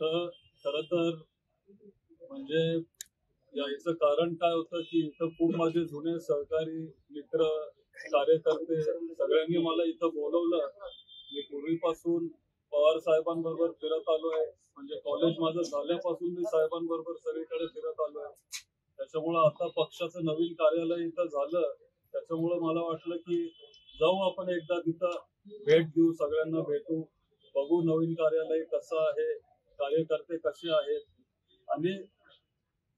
इथं खरं तर म्हणजे यायचं कारण काय होतं, की इथं खूप माझे जुने सहकारी, मित्र, कार्यकर्ते सगळ्यांनी मला इथं बोलवलं. मी पूर्वीपासून पवार साहेबांबरोबर फिरत आलोय. म्हणजे कॉलेज माझं झाल्यापासून मी साहेबांबरोबर सगळीकडे फिरत आलोय. त्याच्यामुळं आता पक्षाचं नवीन कार्यालय इथं झालं. त्याच्यामुळं मला वाटलं, की जाऊ आपण एकदा तिथं भेट देऊ, सगळ्यांना भेटू, बघू नवीन कार्यालय कसं आहे, कार्यकर्ते कसे आहेत आणि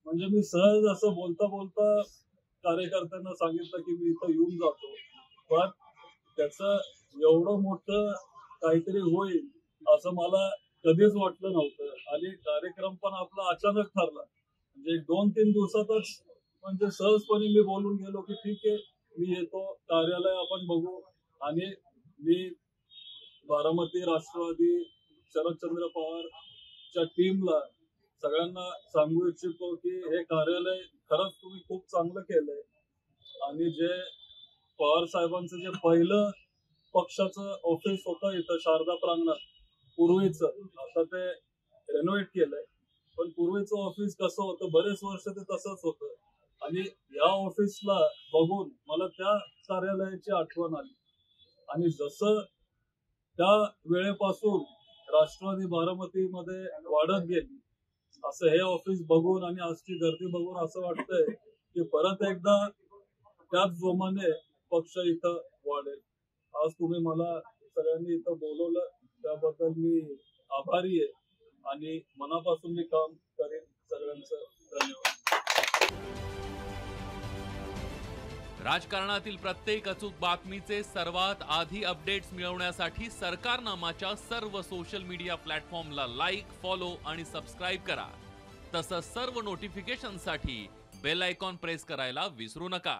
म्हणजे मी सहज असं बोलता बोलता कार्यकर्त्यांना सांगितलं की मी इथं येऊन जातो. पण त्याचं एवढं मोठं काहीतरी होईल असं मला कधीच वाटलं नव्हतं आणि कार्यक्रम पण आपला अचानक ठरला. म्हणजे 2-3 दिवसातच म्हणजे सहजपणे मी बोलून गेलो की ठीक आहे, मी येतो, कार्यालय आपण बघू आणि मी बारामती, राष्ट्रवादी, शरदचंद्र पवारच्या टीमला सगळ्यांना सांगू इच्छितो, की हे कार्यालय खरंच तुम्ही खूप चांगलं केलंय आणि जे पवार साहेबांचं जे पहिलं पक्षाचं ऑफिस होतं इथं शारदा प्रांगणात पूर्वीचं, आता ते रेनोव्हेट केलंय. पण पूर्वीचं ऑफिस कसं होतं, बरेच वर्ष ते तसंच होतं आणि या ऑफिसला बघून मला त्या कार्यालयाची आठवण आली आणि जसं त्या वेळेपासून राष्ट्रवादी बारामतीमध्ये वाढत गेली, असं हे ऑफिस बघून आणि आजची गर्दी बघून असं वाटतंय की परत एकदा त्याच जोमाने पक्ष इथं वाढेल. आज तुम्ही मला सगळ्यांनी इथं बोलवलं त्याबद्दल मी आभारी आहे आणि मनापासून मी काम करेन. सगळ्यांचं धन्यवाद. राजकारणातील प्रत्येक अचूक बातमीचे सर्वात आधी अपडेट्स मिळवण्यासाठी सरकारनामाच्या सर्व सोशल मीडिया प्लॅटफॉर्मला लाईक, फॉलो आणि सबस्क्राईब करा. तसंच सर्व नोटिफिकेशनसाठी बेल आयकॉन प्रेस करायला विसरू नका.